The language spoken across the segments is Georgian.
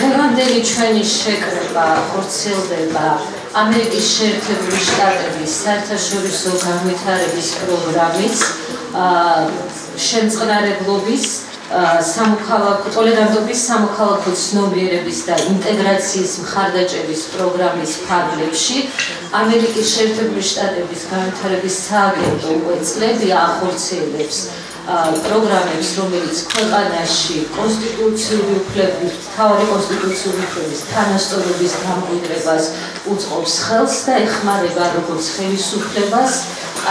დღევანდელი ჩვენი შეკრება ხორციელდება ამერიკის შეერთებული შტატების საერთაშორისო განვითარების პროგრამის შემწყნარებლობის ტოლერანტობის სამოქალაქო ცნობიერების და ინტეგრაციის მხარდაჭერის პროგრამის ფარგლებში ამერიკის შეერთებული შტატების განვითარების სააგენტო უკვე წლები ახორციელებს პროგრამებს, რომელიც ქვეყანაში კონსტიტუციური უფლების, მთავარი კონსტიტუციური უფლების თანასწორობის დამკვიდრებას უწყობს ხელს და ეხმარება როგორც ხელისუფლებას,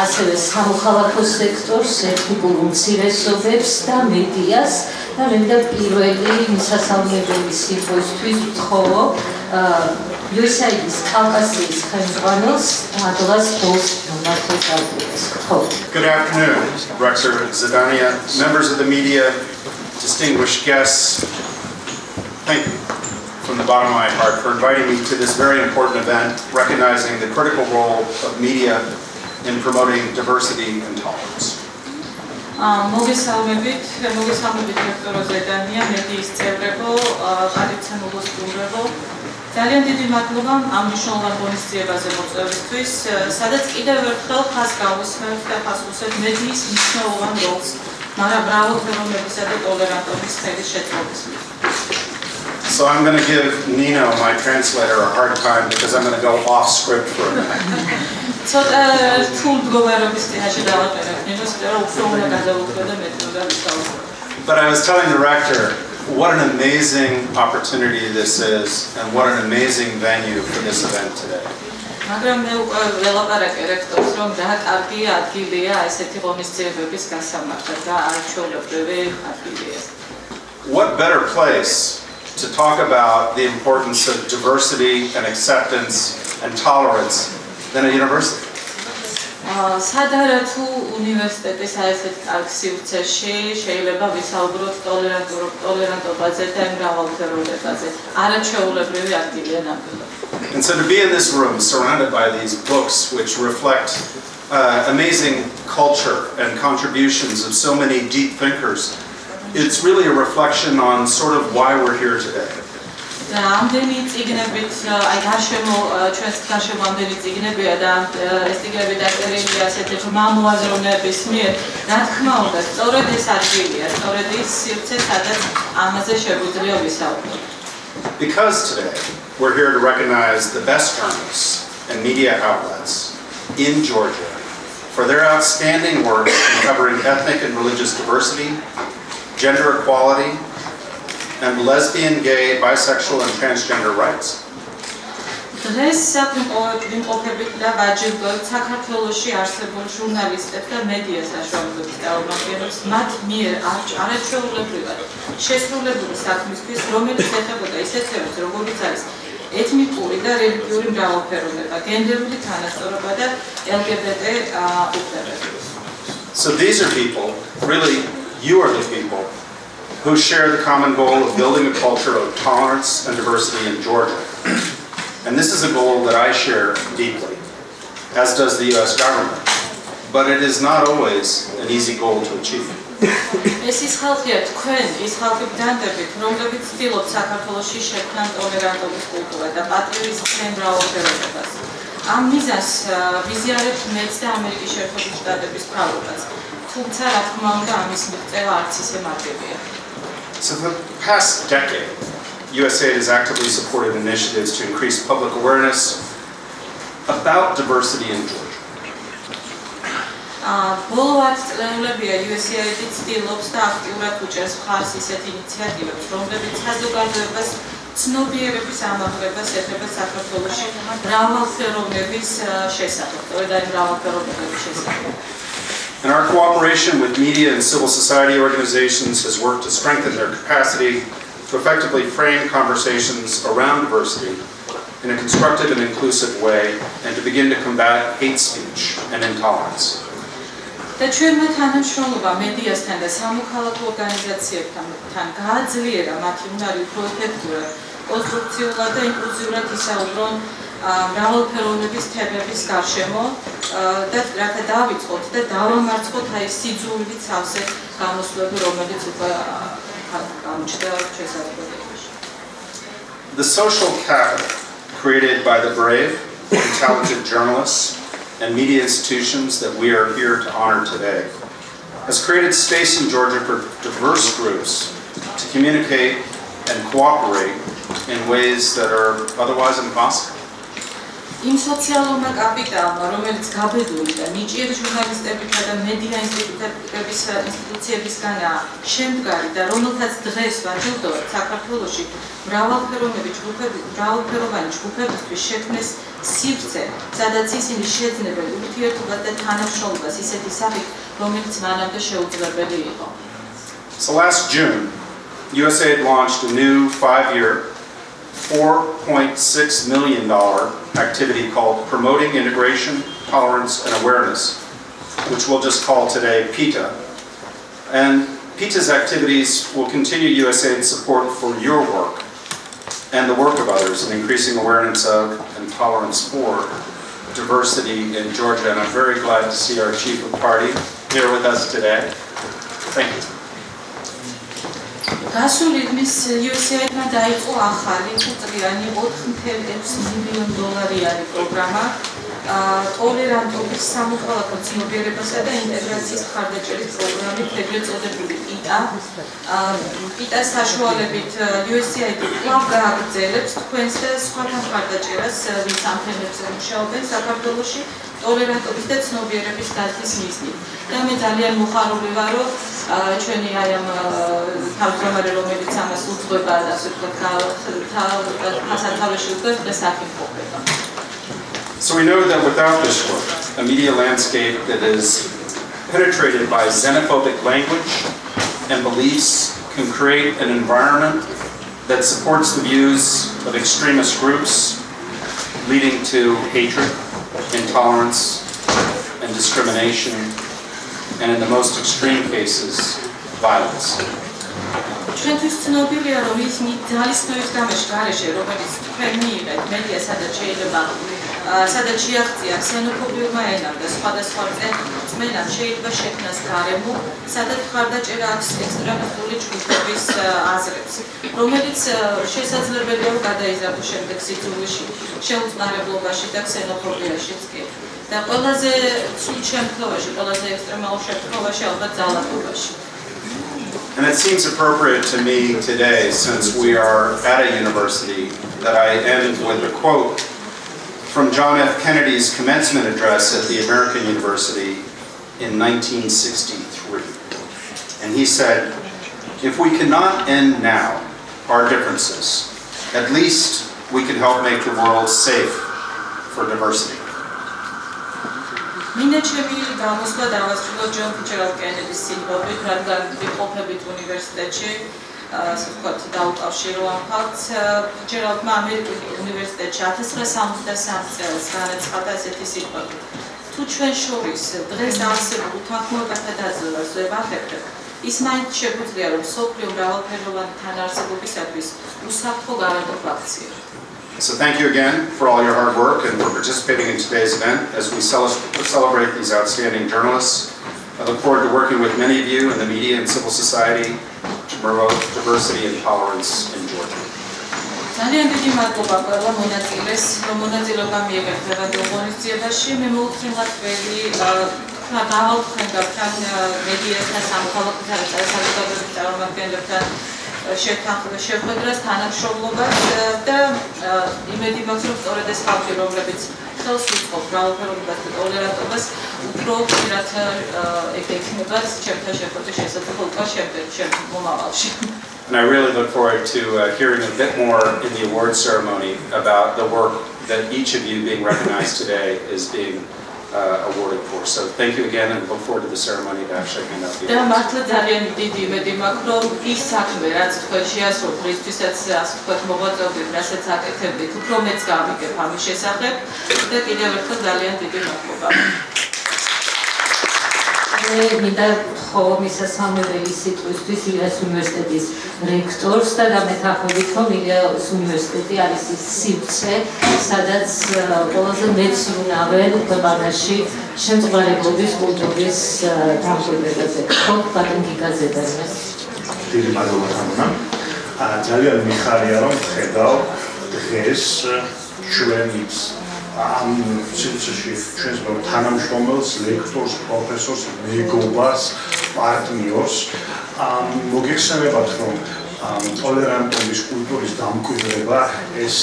ასევე სამოქალაქო სექტორს, ეთნიკურ უმცირესობებს და მედიას და მე მინდა პირველი მისასალმებელი სიტყვისთვის ვთხოვო USAID-ის კავკასიის ხელმძღვანელს დაგლას ბოლს მართლაც აღწევს. Good afternoon, Rexer Zadania, members of the media, distinguished guests. Thank you from the bottom of my heart for inviting me to this very important event, recognizing the critical role of media in promoting diversity and tolerance. მოგესალმებით დოქტორ ზედანია, მედიის წევრებო, გადაეცემულოს გუნდებო. ძალიან დიდი მადლობა ამ მნიშვნელოვან ღონისძიებაზე მოწვევისთვის, სადაც კიდევ ერთხელ ხაზს გავუსმევთ და ხაზს მედიის მნიშვნელოვან როლს, მაგრამ მრავალფეროვნებისა და ტოლერანტობის სფერის შეწყობის. So I'm going to give Nino, my translator, a hard time because I'm going to go off script for a minute. But I was telling the rector what an amazing opportunity this is and what an amazing venue for this event today. What better place to talk about the importance of diversity and acceptance and tolerance than a university? სადარათუ უნივერსიტეტის ასეთ სივრცეში შეიძლება ვისაუბროთ ტოლერანტობაზე და მრავალფეროვნებაზე. არაჩვეულებრივი ადგილია ნამდვილად. And so to be in this room surrounded by these books which reflect amazing culture and contributions of so many deep thinkers, it's really a reflection on sort of why we're here today. ამდენი წიგნებით, აი გარშემო ჩვენს გარშემო ამდენი წიგნებია და ეს წიგნები დაწერილია ასეთი მამოაზროვნების მიერ, რა თქმა უნდა, სწორედ ეს ადგილია, სწორედ ის სივრცე, სადაც ამაზე შეგვიძლია ვისაუბროთ. Because today we're here to recognize the best journalists and media outlets in Georgia for their outstanding work in covering ethnic and religious diversity, gender equality, and lesbian, gay, bisexual, and transgender rights. დღეს ვიმყოფებით და ვაჯილდოებთ საქართველოში არსებულ ჟურნალისტებს და მედია საშუალებების წარმომადგენლებს მათ მიერ არაჩვეულებრივად შესრულებული საქმისთვის, რომელიც ეხებოდა ისეთ თემებს, როგორიც არის ეთნიკური და რელიგიური მრავალფეროვნება, გენდერული თანასწორობა და LGBT უფლებები. So these are people, really, you are the people who share the common goal of building a culture of tolerance and diversity in Georgia. And this is a goal that I share deeply, as does the US government. But it is not always an easy goal to achieve. ეს ის ხალხია, თქვენ ის ხალხი ბრძანდებით, რომლებიც ცდილობს საქართველოში შექმნან ტოლერანტობის კულტურა და პატრიოტიზმის მრავალფეროვნებას. ამ მიზანს ვიზიარებთ მეც და ამერიკის შეერთებული შტატების მთავრობაც. თუმცა რა თქმა უნდა ამის მიღწევა არც ისე მარტივია. So for the past decade, USAID has actively supported initiatives to increase public awareness about diversity in Georgia. ბოლო 10 წლებია USAID ცდილობს და აქტიურად უჭერს მხარს ისეთ ინიციატივებს, რომლებიც საზოგადოებას ცნობიერების ამაღლებას ეხება საქართველოში მრავალფეროვნების შესახებ, და მრავალფეროვნების შესახებ. And our cooperation with media and civil society organizations has worked to strengthen their capacity to effectively frame conversations around diversity in a constructive and inclusive way and to begin to combat hate speech and intolerance. და ჩვენმა თანამშრომლობა მედიასთან და სამოქალაქო ორგანიზაციებთან გააძლიერა მათი უნარი უფრო ეფექტურად, კონსტრუქციულად და ინკლუზიურად ისაუბრონ მრავალფეროვნების თემების გარშემო და რათა დავიწყოთ და დავამარცხოთ აი სიძულვით სავსე გამოსვლები, რომელიც უკვე გამოჩნდა ჩვენს საზოგადოებაში. The social capital created by the brave and talented journalists and media institutions that we are here to honor today has created space in Georgia for diverse groups to communicate and cooperate in ways that are otherwise impossible. იმ სოციალურმა კაპიტალმა, რომელიც გაბედული და ნიჭიერი ჟურნალისტებითა და მედია ინსტიტუციებისგანაა შემდგარი და რომელთაც დღეს ვაჯილდოვებთ საქართველოში მრავალფეროვანი ჯგუფებისთვის შექმნეს სივრცე, სადაც ისინი შეძლებენ ურთიერთობას და თანამშრომლობას ისეთი სახით, რომელიც მანამდე შეუძლებელი იყო. So last June, USAID launched a new 5-year, $4.6 million activity called Promoting Integration, Tolerance, and Awareness, which we'll just call today PITA. And PITA's activities will continue USAID's support for your work and the work of others in increasing awareness of and tolerance for diversity in Georgia. And I'm very glad to see our Chief of Party here with us today. Thank you. გასული თვის USAID-მა დაიწყო ახალი წლიანი $4.6 მილიონ პროგრამა ტოლერანტობის სამოქალაქო ცნობიერებასა და ინტეგრაციის მხარდაჭერის პროგრამით, ეგრეთ წოდებული PITA. PITA-ს საშუალებით USAID კვლავ გააგრძელებს თქვენს და სხვათა მხარდაჭერას, ვინც ამ თემებზე მუშაობენ საქართველოში, ტოლერანტობის და ცნობიერების დაცვის მიზნით. და მე ძალიან მოხარული ვარ, რომ ჩვენი აი ამ თავმჯდომარე, რომელიც ამას უძღვება და ასე ვთქვათ, გასათავეში უდგას, დღეს აქ იმყოფება. So we know that without this work, a media landscape that is penetrated by xenophobic language and beliefs can create an environment that supports the views of extremist groups, leading to hatred, intolerance, and discrimination, and in the most extreme cases, violence. ჩვენთვის ცნობილია, რომ ის ძალისხმევის გარეშე, რომელიც თქვენ მიიღეთ მედია, სადაც შეაღწია ქსენოფობიურმა ენამ და სხვადასხვა რწმენამ შეიძლება შექმნას გარემო, სადაც მხარდაჭერა აქვს ექსტრემისტული ჯგუფების აზრებს, რომელიც შესაძლებელია გადაიზარდოს შემდეგ სიძულვაში, შეუწყნარებლობაში და ქსენოფობიაშიც კი. და ყველაზე ცუდ შემთხვევაში, ყველაზე ექსტრემალურ შემთხვევაში ალბათ ძალადობაში. And it seems appropriate to me today, since we are at a university, that I end with a quote from John F. Kennedy's commencement address at the American University in 1963. And he said, "If we cannot end now our differences, at least we can help make the world safe for diversity." მინდა ჩემი გამოსვლა დავასრულო ჯონ ფიჩერალდ კენედის სიმბოლით, რადგან ვიყოფებით უნივერსიტეტში, ასე ვთქვათ, დაუკავშირო ამ ფაქტს. ფიჩერალდმა ამერიკის უნივერსიტეტში 1963 წელს განაცხადა ესეთი სიტყვები: "თუ ჩვენ შორის დღეს არსებულ უთანხმოებათა დაძლევას ვერ ვახერხებთ, ის მაინც შეგვიძლია, რომ მსოფლიო მრავალფეროვანი თანარსებობისათვის უსაფრთხო გარანტო ფაქცია." So thank you again for all your hard work and for participating in today's event as we celebrate these outstanding journalists. I look forward to working with many of you in the media and civil society to promote diversity and tolerance in Georgia. ძალიან დიდი მადლობა ყველა მონაწილეს, რომ მონაწილეობა მიიღებთ რადიო ღონისძიებაში. მე მოუხსენებთ ველი გამოვხსენებთ თან მედიასთან, სამოქალაქოთა და საზოგადოების წარმომადგენლებთან შეხვედრას, თანამშრომლობას და იმედი მაქვს, რომ სწორედ ეს ხალხი, რომლებიც ხელს უწყობს მრავალფეროვნებას და ტოლერანტობას, უფრო ხშირად ექნება ჩემთან შეხვედრის შესაძლებლობა უკვე შემდეგ მომავალში. And I really look forward to hearing a bit more in the award ceremony about the work that each of you being recognized today is being awarded for. So thank you again and look forward to the ceremony to actually hand out the awards. და მართლა ძალიან დიდი იმედი მაქვს, რომ ის საქმე, რაც თქვენ შეასრულეთ, რისთვისაც ასე ვთქვათ მოღვაწეობთ, რასაც აკეთებდით, უფრო მეც გავიგებ ამის შესახებ და კიდევ ერთხელ ძალიან დიდი მადლობა. მინდა ვთხოვო მისასალმებელი სიტყვისთვის ილიას უნივერსიტეტის რექტორს და დამეთანხმებით, რომ ილიას უნივერსიტეტი არის ის სივრცე, სადაც ყველაზე მეც უნავენ ქვეყანაში შემწყნარებლობის კულტურის დამკვირვებაზე. ხო, ბატონ გიგაძე. დიდი მადლობა თამნა. ძალიან მიხარია რომ ხედავ დღეს ჩვენს ამ სივრცეში ჩვენს თანამშრომელს, ლექტორს, პროფესორს, მეგობარს, პარტნიორს მოგეხსენებათ რომ ტოლერანტობის კულტურის დამკვიდრება ეს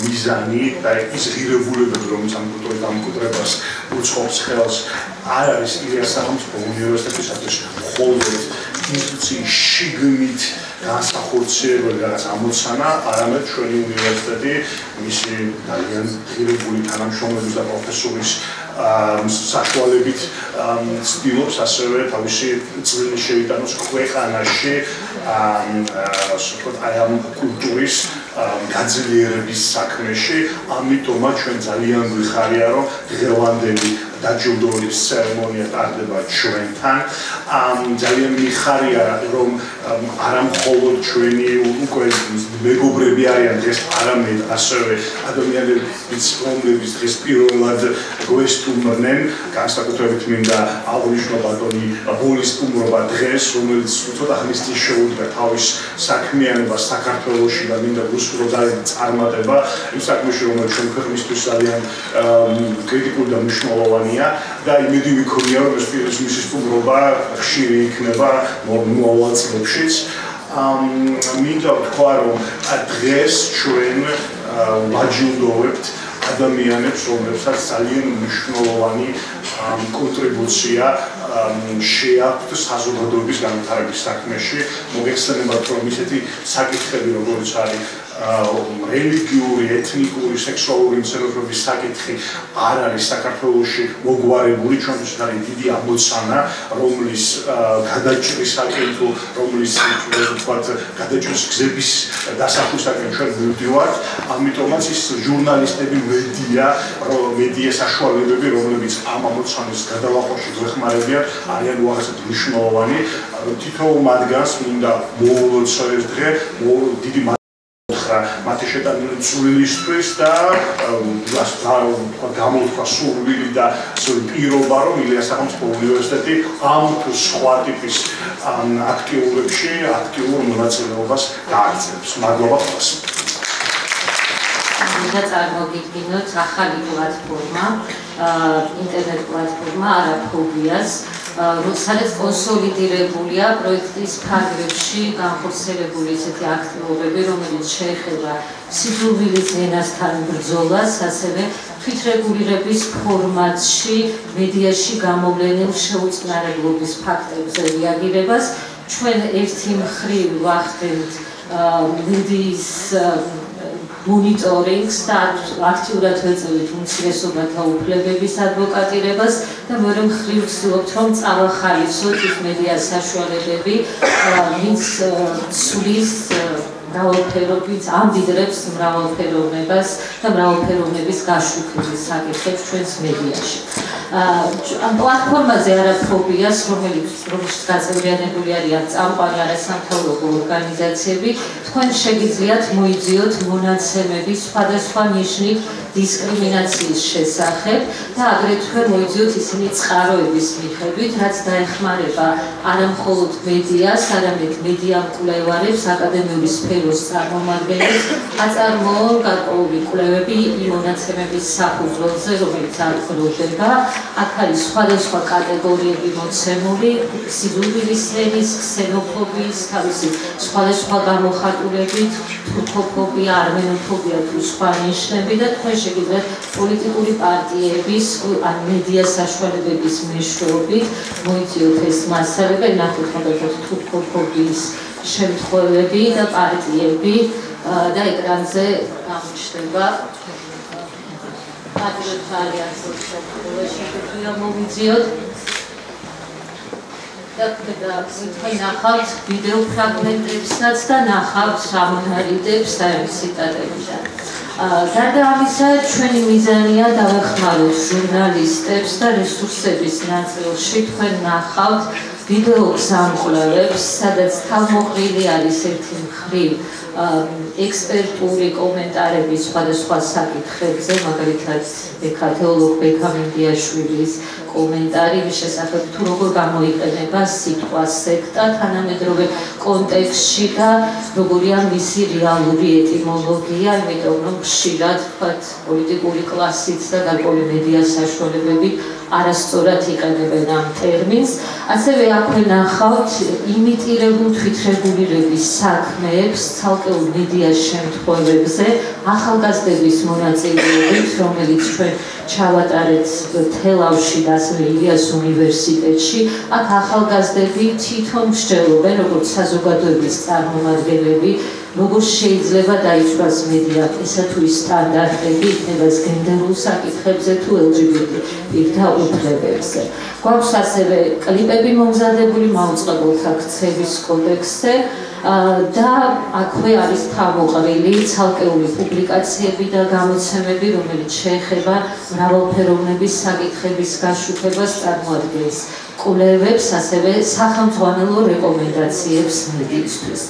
მიზანი და ის ღირებულებები რომელიც ამ კულტურის დამკვიდრებას უწყობს ხელს არ არის ილიას სახელმწიფო უნივერსიტეტისათვის მხოლოდ ინსტიტუციის შიგნით განსახორციელებელი რაღაც ამოცანა, არამედ ჩვენი უნივერსიტეტი მისი ძალიან ღირებული თანამშრომლების და პროფესორის საშუალებით ცდილობს ასევე თავისი წვლილი შეიტანოს ქვეყანაში აი ამ კულტურის გაძლიერების საქმეში, ამიტომაც ჩვენ ძალიან გვიხარია რომ დღევანდელი დაჯილდოების ცერემონია ტარდება ჩვენთან. ძალიან მიხარია რომ არა მხოლოდ ჩვენი უკვე მეგობრები არიან დღეს, არამედ ასევე ადამიანებიც რომლებიც დღეს პირველად გვესტუმრნენ, განსაკუთრებით მინდა აღნიშნო ბატონი ბოლის სტუმრობა დღეს, რომელიც ცოტა ხნის წინ შეუდგა თავის საქმიანობას საქართველოში და მინდა გუსურვო ძალიან წარმატება იმ საქმეში, რომელიც ჩვენ ქვეყნისთვის ძალიან კრიტიკული და მნიშვნელოვანია და იმედი ვიქონია რომ ეს მისი სტუმრობა ხშირი იქნება მომავალ წლებშიც. მინდა ვთქვა რომ დღეს ჩვენ ვაჯილდოვებთ ადამიანებს, რომლებსაც ძალიან მნიშვნელოვანი კონტრიბუცია შეაქვთ საზოგადოების განვითარების საქმეში. მოგეხსენებათ რომ ისეთი საკითხები როგორც არის რელიგიური, ეთნიკური, სექსუალური მცენარეობის საკითხი არ არის საქართველოში მოგვარებული, ჩვენთვის არის დიდი ამოცანა, რომლის გადაჭრის საკითხი, რომლის გადაჭრის გზების დასახვისაკენ ჩვენ მივდივართ, ამიტომაც ის ჟურნალისტები, მედიის საშუალებები, რომლებიც ამ ამოცანას გადალახვაში გვეხმარებიან, არიან უაღრესად მნიშვნელოვანი. თითოეულ მათგანს მინდა მოულოცო ეს დღე, დიდი მათი შეტანილი წვლილისთვის და გამოთქვა სურვილი და პირობა რომ ილიას სახელმწიფო უნივერსიტეტი ამ თუ სხვა ტიპის აქტიურებში აქტიურ მონაწილეობას გააგრძელებს. მადლობა ყველას. მინდა წარმოგიდგინოთ ახალი პლატფორმა, ინტერნეტ პლატფორმა არაფობიას, სადაც კონსოლიდირებულია პროექტის ფარგლებში განხორციელებული ისეთი აქტივობები, რომელიც შეეხება სიძულვილის ენასთან ბრძოლას, ასევე თვითრეგულირების ფორმატში მედიაში გამოვლენილ შეუწყნარებლობის ფაქტებზე რეაგირებას. ჩვენ ერთი მხრივ ვახდენთ მედიის მონიტორინგს და აქტიურად ვეწევით უმცირესობათა უფლებების ადვოკატირებას და მეორე მხრივ ვცდილობთ რომ წავახალისოთ ის მედიას საშუალებები, ვინც ცვლის მრავალფეროვნებას, ამდიდრებს მრავალფეროვნებას და მრავალფეროვნების გაშუქების საკითხებს ჩვენს მედიაში. ამ პლატფორმაზე არაფობიას, რომელიც გაწევრიანებული არიან წამყვანი არასამთავრობო ორგანიზაციები, თქვენ შეგიძლიათ მოიძიოთ მონაცემები სხვადასხვა ნიშნით დისკრიმინაციის შესახებ და აგრეთვე მოიძიოთ ისინი წყაროების მიხედვით, რაც დაეხმარება არა მხოლოდ მედიას, არამედ მედიამკვლევარებს, აკადემიური სფეროს წარმომადგენლებს, აწარმოონ გარკვეული კვლევები იმ მონაცემების საფუძველზე, რომელიც აღგრძელდება. აქ არის სხვადასხვა კატეგორიები მოცემული, სიძულვილის ენის, ქსენოფობიის, თავისი სხვადასხვა გამოხატულებით, თურქოფობია, არმენოფობია თუ სხვა ნიშნები და თქვენ შეგიძლიათ პოლიტიკური პარტიების ან მედია საშუალებების მეშვეობით მოიძიოთ ეს მასალები, ნახოთ მაგალითად თურქოფობიის შემთხვევები და პარტიები და ეკრანზე გამოჩნდება. პატრიოტთა ალიანსის შეგვიძლია მოვიძიოთ და თქვენ ნახავთ ვიდეო ფრაგმენტებსაც და ნახავთ ამონარიდებს და ციტატებიდან. გარდა ამისა, ჩვენი მიზანია დავეხმაროთ ჟურნალისტებს და რესურსების ნაწილში თქვენ ნახავთ ვიდეო გამოკვლევებს, სადაც თავმოყრილი არის ერთი მხრივ ექსპერტული კომენტარები სხვადასხვა საკითხებზე, მაგალითად თეოლოგ ბექა მინდიაშვილის კომენტარი მის შესახებ თუ როგორ გამოიყენება სიტყვა სექტა თანამედროვე კონტექსტში და როგორია მისი რეალური ეტიმოლოგია, იმიტომ რომ ხშირად ვთქვათ პოლიტიკური კლასიც და გარკვეული მედია საშუალებები არასწორად იყენებენ ამ ტერმინს. ასევე აქვე ნახავთ იმიტირებულ თვითრეგულირების საქმეებს ცალკეულ მედიას შემთხვევებზე ახალგაზრდების მონაწილეობით, რომელიც ჩვენ ჩავატარეთ თელავში და ასევე ილიას უნივერსიტეტში. აქ ახალგაზრდები თვითონ მსჯელობენ, როგორც საზოგადოების წარმომადგენლები, როგორ შეიძლება დაიცვას მედია ესა თუ ის სტანდარტები იქნება გენდერულ საკითხებზე თუ LGBT პირთა უფლებებზე. გვაქვს ასევე კლიპები მომზადებული მაუწყებელთა ქცევის კოდექსზე და აქვე არის თავმოყრილი ცალკეული პუბლიკაციები და გამოცემები, რომელიც შეეხება მრავალფეროვნების საკითხების გაშუქებას, წარმოადგენს კვლევებს, ასევე სახელმძღვანელო რეკომენდაციებს მედიისთვის.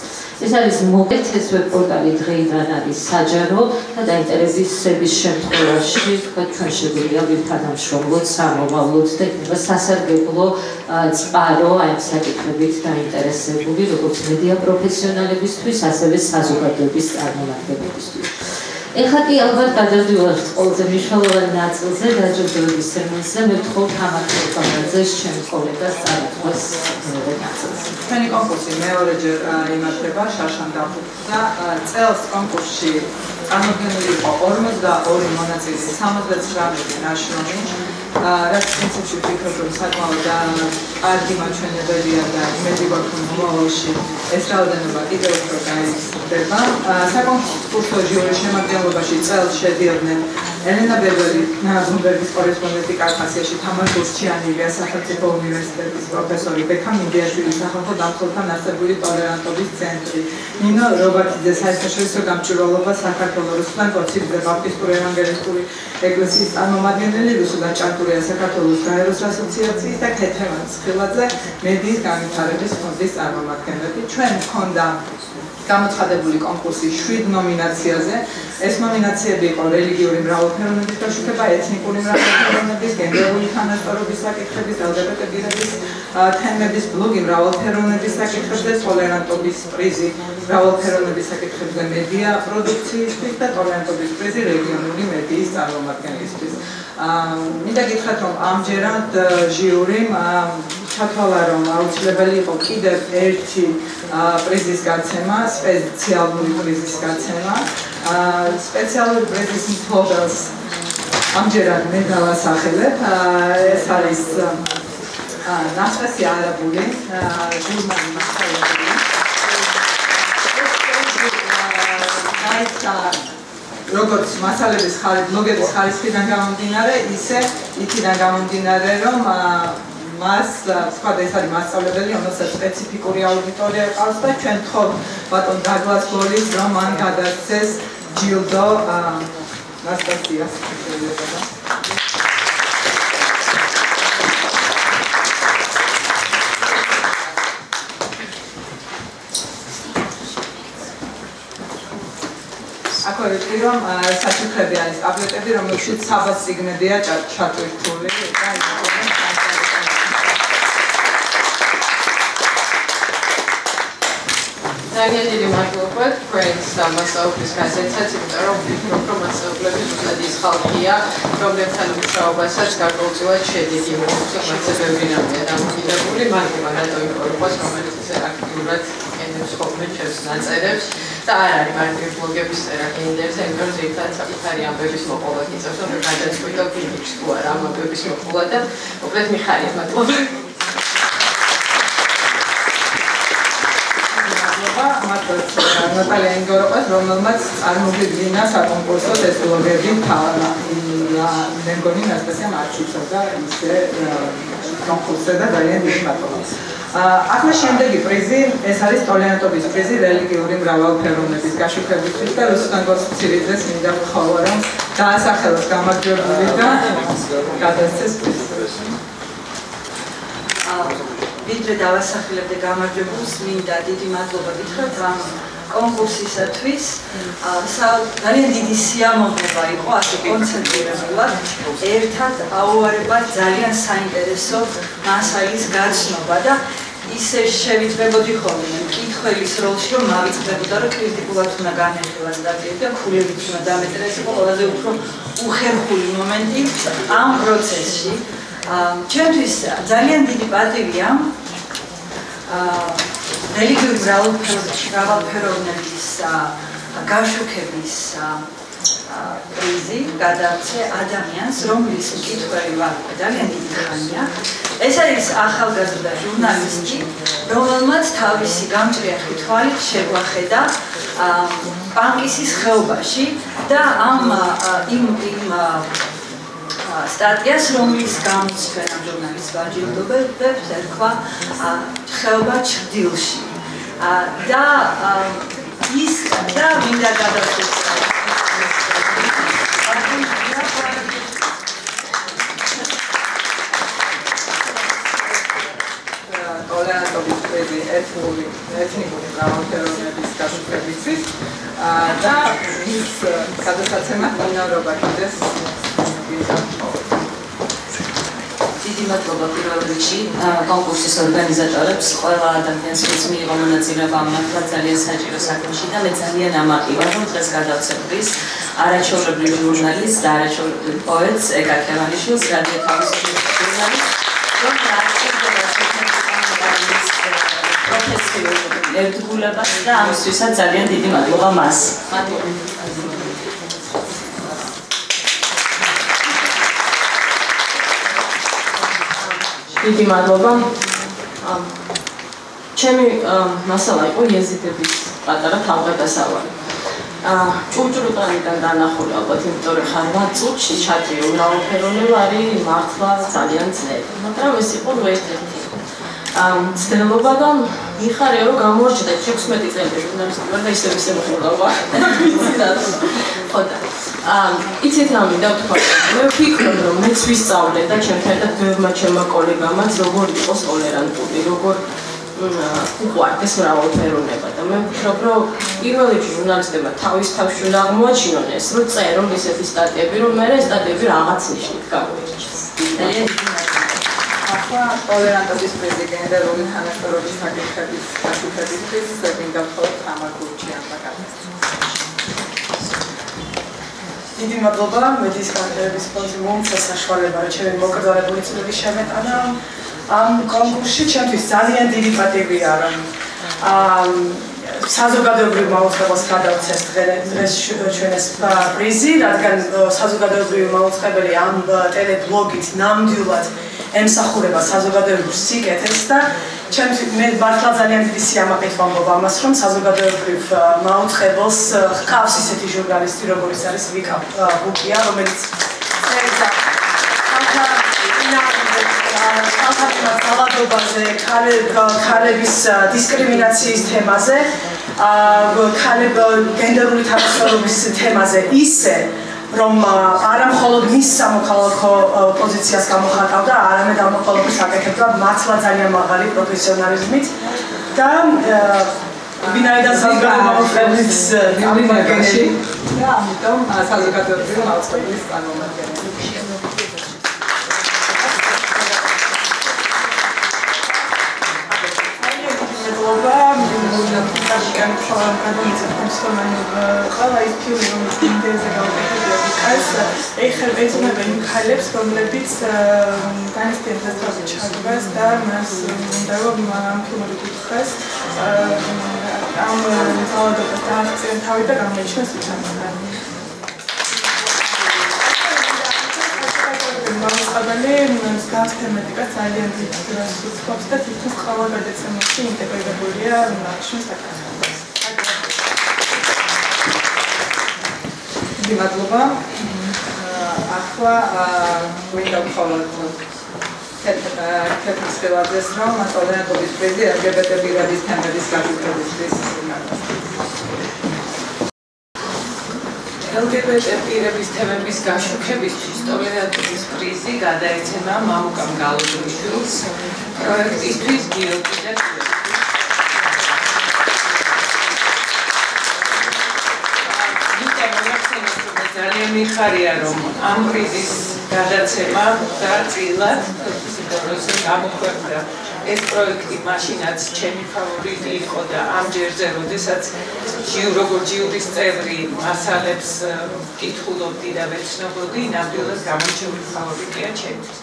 ეს არის მოკეთეს ვებპორტალი დღეიდან არის საჯარო და დაინტერესების შემთხვევაში ჩვენ შეგვიძლია ვთანამშრომლოთ, სამომავლოდ და იქნება სასარგებლო წყარო აი ამ საკითხებით დაინტერესებული როგორც მედია პროფესიონალებისთვის, ასევე საზოგადოების წარმომადგენლებისთვის. ეხლა კი ალბათ გადავდივართ ყველაზე მნიშვნელოვან ნაწილზე, დაჯილდოების ცერემონიაზე. მე ვთხოვ თამარ ჩემ კოლეგას წარუდგას მეორე ნაწილზე. ჩვენი კონკურსი მეორეჯერ იმართება შარშან დაფუძნდა წელს კონკურსში წარმოდგენილი იყო 42 მონაწილე 79 ნაშრომი რაც პრინციპში ვფიქრობ რომ საკმაოდ კარგი მაჩვენებელია და იმედი გვაქვს რომ მომავალში ეს რაოდენობა კიდევ უფრო გაიზრდება. საკონკურსო ჟიურის შემადგენლობაში წელს შედიოდნენ ელენა ბერბერი, ბლოგერების კორესპონდენტი კავკასიაში, თამარ გურჩიანი, ილიას სახელმწიფო უნივერსიტეტის პროფესორი, ბექა მიდიაშვილი, სახელმწიფო დამცველთა ნაცნობური ტოლერანტობის ცენტრი, ნინო რობაქიძე, საერთაშორისო გამჭვირვალობა საქართველოს, რუსლან კოციძე, ბაპტისტური ევანგელისტური ეკლესიის წარმომადგენელი, რუსულა ჭანტურია საქართველოს გაეროს ასოციაციის და ქეთევან ცხილაძე, მედიის განვითარების ფონდის წარმომადგენელი. ჩვენ გვქონდა გამოცხადებული კონკურსი 7 ნომინაციაზე. ეს ნომინაციები იყო რელიგიური მრავალფეროვნების გაშუქება, ეთნიკური მრავალფეროვნების, გენდერული თანასწორობის საკითხების, LGBT პირების თემების, ბლოგი მრავალფეროვნების საკითხებზე, ტოლერანტობის პრიზი მრავალფეროვნების საკითხებზე მედია პროდუქციისთვის და ტოლერანტობის პრიზი რეგიონული მედიის წარმომადგენლისთვის. მინდა გითხრათ რომ ამჯერად ჟიურიმ ჩათვალა რომ აუცილებელი იყო კიდევ ერთი პრიზის გაცემა, სპეციალური პრიზის გაცემა. სპეციალური პრიზის მფლობელს ამჯერად მე დავასახელებ. ეს არის ნახტასი არაბული ჟურნალი მასწავლებელი. როგორც მასალების ბლოგების ხარისხიდან გამომდინარე, ისე იქიდან გამომდინარე, რომ მას სხვა ეს არის მასწავლებელი, რომელსაც სპეციფიკური აუდიტორია ყავს და ჩვენ ვთხოვთ ბატონ დაგლას ბოლის, რომ მან გადაეცეს ჯილდო ნასტასიას. აქ ვიტყვი რომ საჩუქრები არის ტაბლეტები, რომელშიც 300 წიგნებია ჩატვირთული და ძალიან დიდი მადლობა თქვენს მასწავლებლის გაზეთსაც, იმიტომ რომ ვფიქრობ, რომ მასწავლებლები ზუსტად ის ხალხია, რომლებთან მუშაობასაც გარკვეულწილად შედეგი მოაქვს, მათზე ბევრი რამეა დამოკიდებული, მაგრამ რატო იმპორტავს, რომელიც ისე აქტიურად იყენებს ხოლმე ჩემს ნაწერებს და არ არის მარტივ ბლოგების წერა გენდერზე, იმიტომ რომ ზოგადად საკუთარი ამბების მოყოლა გიწევს, რომ გადაწყვიტო ფინიში თუ არა ამ ამბების მოყოლა და მოკლედ მიხარია მადლობა. ნატალია ინგოროყას, რომელმაც წარმოგვიდგინა საკონკურსო ტესტოლოგები მე მგონი ნასტასიამ არ იცოდა ისე კონკურსზე და ძალიან დიდი მადლობა. ახლა შემდეგი პრიზი, ეს არის ტოლერანტობის პრიზი რელიგიური მრავალფეროვნების გაშუქებისთვის და რუსლან კოციძეს მინდა ვთხოვო, რომ დაასახელოს გამარჯვებული და გადაეცეს პრიზი. ვიდრე დავასახელებდე გამარჯვებულს, მინდა დიდი მადლობა გითხრათ ამ კონკურსისათვის ძალიან დიდი სიამოვნება იყო ასე კონცენტრირებულად ერთად აუარება ძალიან საინტერესო მასალის გაცნობა და ისე შევიძლებოდი ხოლმე მკითხველის როლში რომ მავიწყდებოდა რომ კრიტიკულად უნდა განეხილა სტატიები და ქულებით უნდა დამეწერა ეს იყო ყველაზე უფრო უხერხული მომენტი ამ პროცესში ჩემთვის ძალიან დიდი პატივია რელიგიური მრავალფეროვნების გაშუქების პრიზი გადაეცე ადამიანს რომლის მკითხველი ვარ ძალიან დიდი ხანია ეს არის ახალგაზრდა ჟურნალისტი რომელმაც თავისი გამჭრიახი თვალით შეგვახედა პანკისის ხეობაში და იმ სტატიას რომლის გამოცემამ ჟურნალისტს დაჯილდოებებს ერქვა ხეობა ჩრდილში და ის და მინდა გადავსვით ტოლერანტობის პრიზი ეთნიკური მრავალფეროვნების გაშუქებისთვის და ის გადაეცემა უნარობა კიდეს დიდი მადლობა პირველ რიგში კონკურსის ორგანიზატორებს ყველა ადამიანს ვინც მიიღო მონაწილეობა ამ მართლა ძალიან საჭირო საქმეში და მე ძალიან ამაყივა რომ დღეს გადავწევდეს არაჩვეულებრივ ჟურნალისტს და არაჩვეულებრივ პოეტს ეკაკევანიშვილს რადიო თავისუფლების ჟურნალისტს რომ პროფესიულ ერთგულებას და ამისთვისაც ძალიან დიდი მადლობა მას. დიდი მადლობა. ჩემი მასალა იყო იეზიდების პატარა თავგადასავალი. ჭურჭურუტანიდან დანახული ალბათ, იმიტომ რომ ხარ 8 წუთში ჩადიო მრავალფეროვნება არის მართლა ძალიან ძნელი. მაგრამ ეს იყო ერთ-ერთი ცდილობა და მიხარია რომ გამორჩა 16 წელი ჟურნალისტი ვარ და ისე მოხდა. ხოდა იცით რა მინდა ვთქვა მე ვფიქრობ რომ მეც ვისწავლე და ჩემთან ერთად ბევრმა ჩემმა კოლეგამაც როგორ იყოს ტოლერანტული როგორ უყვარდეს მრავალფეროვნება და მე ვფიქრობ რომ პირველ რიგში ჟურნალისტებმა თავის თავში უნდა აღმოაჩინონ ეს რომ წერონ ისეთი სტატიები რომ მე ეს სტატიები რაღაც ნიშნით გამოირჩეს. ტოლერანტობის პრიზი გენერალური თანასწორობის საკითხების გაშუქებისთვის მინდა მხოლოდ ამაგურჩი ამბა გადასცემს. დიდი მადლობა მედიის განვითარების ფონდს მომცა საშუალება რომ ჩემი მოკრძალებული წვლილი შემეტანა ამ კონკურსში ჩემთვის ძალიან დიდი პატივია რომ საზოგადოებრივ მაუწყებელს გადავცეს დღეს ჩვენს პრიზი რადგან საზოგადოებრივი მაუწყებელი ამ ტელებლოგით ნამდვილად ემსახურება საზოგადოებრივ სიკეთეს და მე მართლა ძალიან დიდი სიამაყით ვამბობ ამას რომ საზოგადოებრივ მაუწყებელს ჰყავს ისეთი ჟურნალისტი როგორიც არის ვიკა ბუკია რომელიც წერდა ხალხობაზე ქალების დისკრიმინაციის თემაზე გენდერული თანასწორობის თემაზე ისე რომ არა მხოლოდ მის სამოქალაქო პოზიციას გამოხატავდა, არამედ ამ ყოველთვის აკეთებდა მართლა ძალიან მაღალი პროფესიონალიზმით და ვინაიდან საზოგადოებრივ წარმომადგენელი და ამიტომ საზოგადოებრივ მაუწყებლის წარმომადგენელი. ყველა ის ფილმი რომელიც ინტერესზე გავაკეთებია ეხლა ეძღვნება იმ ქალებს რომლებიც განიცდიან დასწრაფით ჩაგებას და მას უნდა რომ ამ ფილმები გითხრას ამ ძალადობას დააღწიონ თავი და გამოიჩინოს ვიჩამთან. მაუწყებელი მსგავს თემატიკას ძალიან დიდ დროს უწყობს და თითქოს ყველა გადაცემაში ინტეგრირებულია აშშ-ის საკითხები. დიდი მადლობა. ახლა გვინდა მხოლოდ თეთრის ხელაძეს რომ ტოლერანტობის პრიზი LGBT პირების თემების გაშუქებისთვის LGBT პირების თემების გაშუქებისთვის ტოლერანტობის პრიზი გადაეცემა მამუკამ გალოჯიშვილს პროექტისთვის გიოგი და მიხარია რომ ამ პრიზის გადაცემა და წილად როცა გამოქვეყნდა ეს პროექტი მაშინაც ჩემი ფავორიტი იყო და ამ ჯერზე როდესაც როგორც ჟიურის წევრი მასალებს კითხულობდი და ვეცნობოდი, ნამდვილად გამორჩეული ფავორიტია ჩემთვის.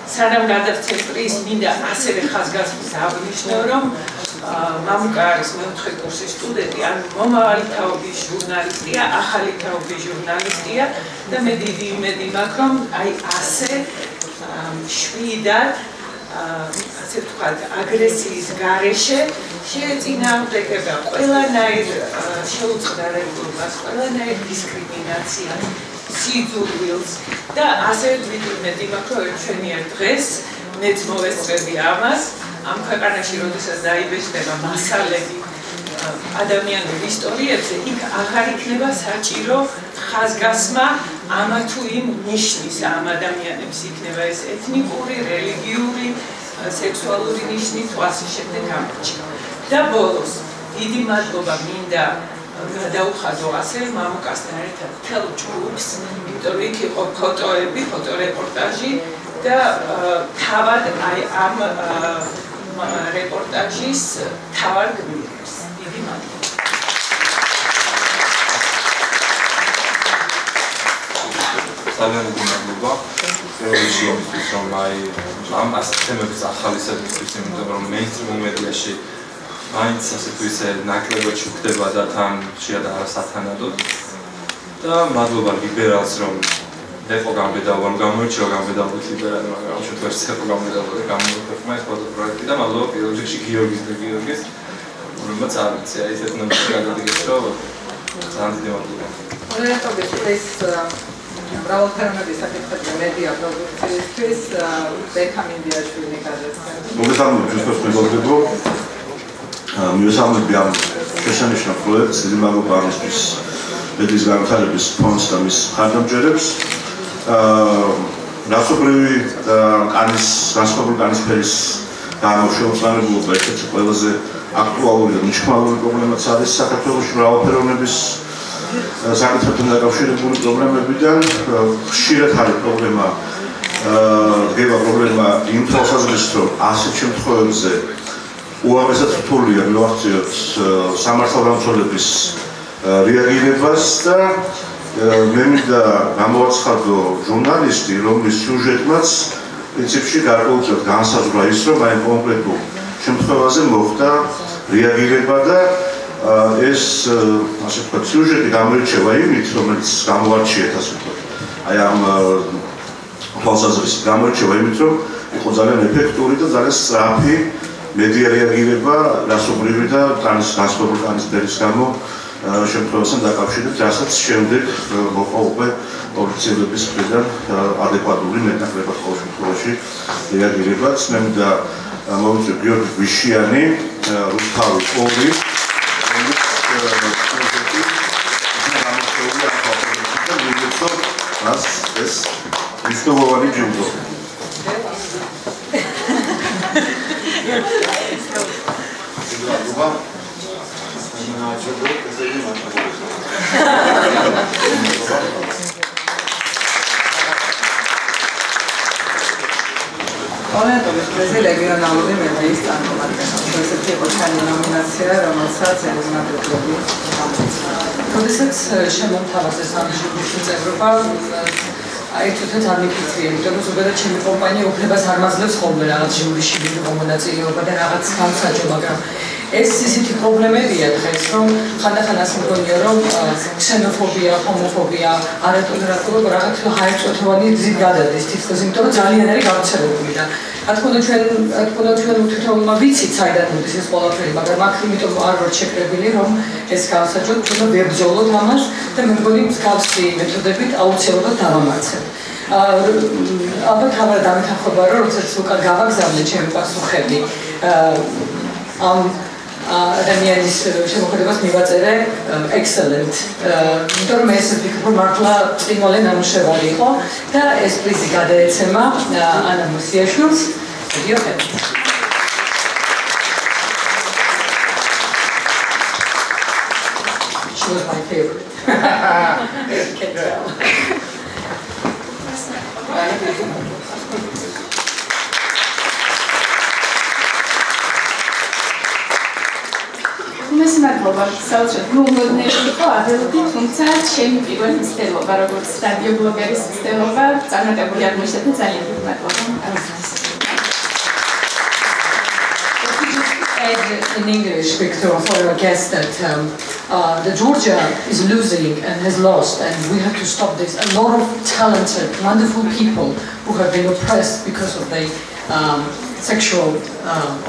სანამ გადავცემ პრიზს, მინდა ასევე ხაზგასმის აღნიშნო, რომ მამუკა არის მეოთხე კურსის სტუდენტი, ანუ მომავალი თაობის ჟურნალისტია, ახალი თაობის ჟურნალისტია და მე დიდი იმედი მაქვს, რომ აი ასე შვიდად ასე ვთქვათ, აგრესიის გარეშე შეეწინააღმდეგება ყველანაირ შეუწყდარებლობას, ყველანაირ დისკრიმინაციას, სიძულვილს და ასევე ვიმედი მაქვს, რომ ჩვენიერ დღეს მეც მოვესწრები ამას, ამ ქვეყანაში როდესაც დაიბეჭდება მასალები ადამიანურ ისტორიებზე, იქ აღარ იქნება საჭირო ხაზგასმა ამა თუ იმ ნიშნის ამ ადამიანებს იქნება ეს ეთნიკური, რელიგიური, სექსუალური ნიშნი თუ ასე შემდეგ გამორჩება. და ბოლოს დიდი მადლობა მინდა გადაუხადო ასე მამუკასთან ერთად მთელ ჯგუფს, იმიტომ რომ იქ იყო ფოტოები, ფოტორეპორტაჟი და თავად აი ამ რეპორტაჟის თავად გმირებს. დიდი მადლობა. ძალიან დიდი მადლობა. ევროპაში იმისთვის რომ აი ამ თემების ახალისებისთვის, იმიტომ რომ მეინსტრიმ მედიაში მაინც ასე თუ ისე ნაკლებად ხდება და თან შეადა არასათანადოდ. და მადლობა ლიბერალს რომ ეხო გამბედავა, გამოირჩევა გამბედავის ლიბერალი, მაგრამ შეგვერც ეხო გამბედავა და გამოიყვება ეს ფოტოპროექტი და მადლობა პირველ რიგში გიორგის, რომელმაც არიცი აი ესეთ ნომერში გადადგეს, რომ ძალიან დიდი მადლობა. ტოლერანტობის ეს მრავალფეროვნების საკითხებზე მედია პროდუქციისთვის დეკემბერში გადაეცემა. მოგესალმებით ჩვენს მეგობრებო. მივესალმები ამ შესანიშნავ პროექტს, დიდი მადლობა ამისთვის მედიის განვითარების ფონდს და მის ხარდამჭერებს. რასობრივი განსხვავებული კანისფერის გამოშვებულობა ერთ-ერთი ყველაზე აქტუალური და მნიშვნელოვანი პრობლემაც არის საქართველოში მრავალფეროვნების საკითხებთან დაკავშირებული პრობლემებიდან. ხშირად არის პრობლემა იმ თვალსაზრისით, რომ ასეთ შემთხვევებზე უამესად რთულია მივახციოთ სამართალდამცველების რეაგირებას და მე მინდა გამოვაცხადო ჟურნალისტი, რომლის სიუჟეტმაც პრინციპში გარკვეულწილად განსაზღვრა ის, რომ აი კონკრეტულ შემთხვევაზე მოხდა რეაგირება და ეს ასე ვთქვათ სიუჟეტი გამოირჩევა იმით, რომელიც გამოარჩიეთ ასე ვთქვათ. აი ამ თვალსაზრისით გამოირჩევა იმით, რომ იყო ძალიან ეფექტური და ძალიან სწრაფი მედია რეაგირება რასობრივი და განსხვავებული კანისფერის გამო შემთხვევასთან დაკავშირებით, რასაც შემდეგ მოყვა უკვე ოფიციალების მხრიდან ადეკვატური მეტნაკლებად ყოველ შემთხვევაში რეაგირებაც. მე მინდა მოვიწვიო გიორგი გვიშიანი, რუსთავი 2, ეს მნიშვნელოვანი ჯილდო. ტოლერანტობის პრიზი რეგიონალური მედიის წარმომადგენელს. ესეთი იყო ჩვენი ნომინაცია, რომელსაც ელიზაბეტები გამოცხადდა. როდესაც შემომთავაზეს ამ ჟურნალისტის წევრობა, აი თვითონ არ მიფიქრია, იმიტომ რომ ზოგადად ჩემი კომპანია უფლებას არ მაძლევს ხოლმე რაღაც ჟურნალში ვიდეო მონაწილეობა და რაღაც განსაჯო, მაგრამ ეს ისეთი პრობლემებია დღეს, რომ ხანდახან ასე მგონია, რომ ქსენოფობია, ჰომოფობია, არატოლერანტობა რაღაც ჰაერწოთოვანი გზით გადადის თითქოს, იმიტომ რომ ძალიან არის გავრცელებული და რა თქმა უნდა ჩვენ თვითონმა ვიცით საიდან მოდის ეს ყველაფერი, მაგრამ აქ იმიტომ არ ვარ შეკრებილი, რომ ეს გავსაჯოთ, თუმცა ვებრძოლოთ ამას და მე მგონი მსგავსი მეთოდებით აუცილებლად დავამარცხებ. ალბათ ამას დამეთანხმება, რომ როდესაც უკან გავაგზავნე ჩემი პასუხები ამ ადამიანის შემოქმედებას მივაწერე excellent. იმიტომ რომ ეს ვფიქრობ, მართლა წინვალე ნამუშევარი იყო და ეს პრიზი გადაეცემა ანა მოსიაშვილს. მოდიოხეთ. She was my favorite. You can tell. Mēs მადლობა საოცრად მოულოდნელი იყო აღელვდი, თუმცა ჩემი პირველი მცდელობა, როგორც რადიო ბლოგერის მცდელობა, წარმატებული აღმოჩნდა და ძალიან დიდი მადლობა. In English, Victor, for our guest, that the Georgia is losing and has lost, and we have to stop this. A lot of talented, wonderful people who have been oppressed because of their sexual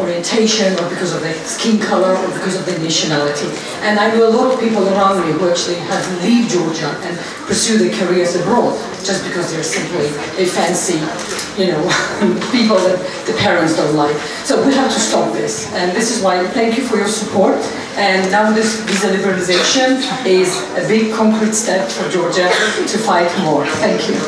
orientation, or because of their skin color, or because of their nationality. And I know a lot of people around me who actually had to leave Georgia and pursue their careers abroad, just because they're simply a fancy, people that the parents don't like. So we have to stop this. And this is why thank you for your support. And now this visa liberalization is a big concrete step for Georgia to fight more. Thank you.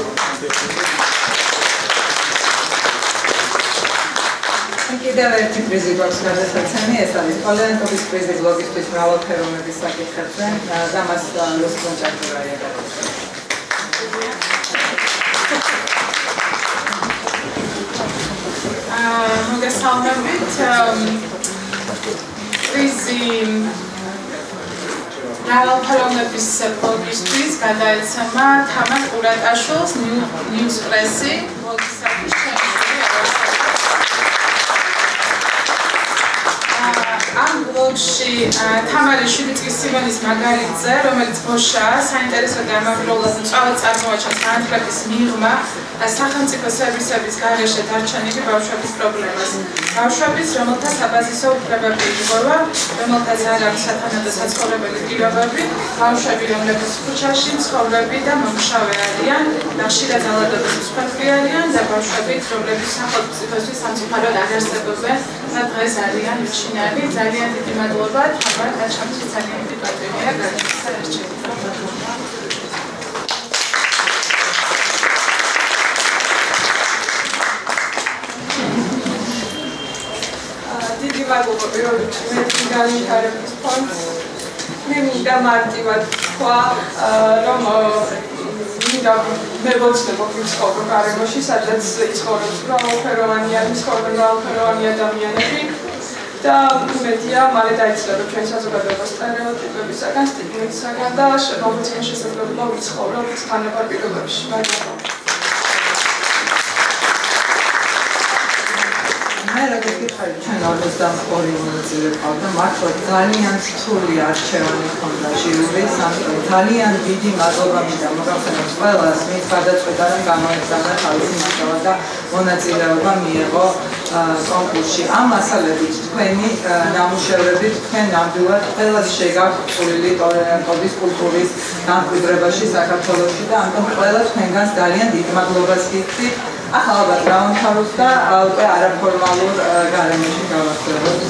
კიდევ ერთი პრიზი გვაქვს გადასაცემი, ეს არის ტოლერანტობის პრიზი ბლოგისთვის მრავალფეროვნების საკითხებზე და მას რუსულ ჭადურაია გადასცემს. მოგესალმებით. პრიზი მრავალფეროვნების ბლოგისთვის გადაეცემა თამარ ყურატაშვილს ნიუს პრესი ბლოგისათვის ამ ბლოგში თამარი 7 წლის სიმონის მაგალითზე, რომელიც ბოშაა, საინტერესო გამაგროვლად მწვავედ წარმოაჩენს განათლების მიღმა და სახელმწიფო სერვისების გარეშე დარჩენილი ბავშვების პრობლემას. ბავშვების, რომელთა საბაზისო უფლებები იგოვა, რომელთაც არ აქვს სათანადო საცხოვრებელი პირობები, ბავშვები, რომლებიც ქუჩაში მცხოვრები და მომუშავე არიან, და ხშირად ძალადობის მსხვერპლი არიან და ბავშვები, რომლებიც სახელმწიფოსთვის სამწუხაროდ არ არსებობენ და დღეს არიან მიჩნეული. ძალიან დიდი მადლობა, თამარ კაჩამში ძალიან დიდი პატრონია გადასცა ერჩევით. დიდი მადლობა პირველ რიგში მედიის განვითარების ფონდს. მე მინდა მარტივად თქვა, რომ მინდა მე ვოცნებო ვიცხოვრო გარემოში, სადაც იცხოვრებს მრავალფეროვანი ადამიანები. და მედია მალე დაიცვლა ჩვენ საზოგადოებას სტერეოტიპებისაგან, სტიგმისაგან და როგორც შესაძლებლობა ვიცხოვროთ თანაბარ პირობებში. მადლობა. მე როგორც გითხარი, ჩვენ 42 მონაწილე ყავდა, მართლა ძალიან რთული არჩევანი ჰქონდა ჟიურის, ამიტომ ძალიან დიდი მადლობა მინდა მოგახსენოთ ყველას, ვინც გადაწყვეტა რომ გამოეცამა თავისი მასალა და მონაწილეობა მიიღო კონკურსში. ამ მასალებით თქვენი ნამუშევრებით თქვენ ნამდვილად ყველას შეგაქვთ წვლილი ტოლერანტობის კულტურის დამკვიდრებაში საქართველოში და ამიტომ ყველა თქვენგანს ძალიან დიდ მადლობას გიხდით. ახლა ალბათ დავამთავროთ და უკვე არაფორმალურ გარემოში გავახსენებთ.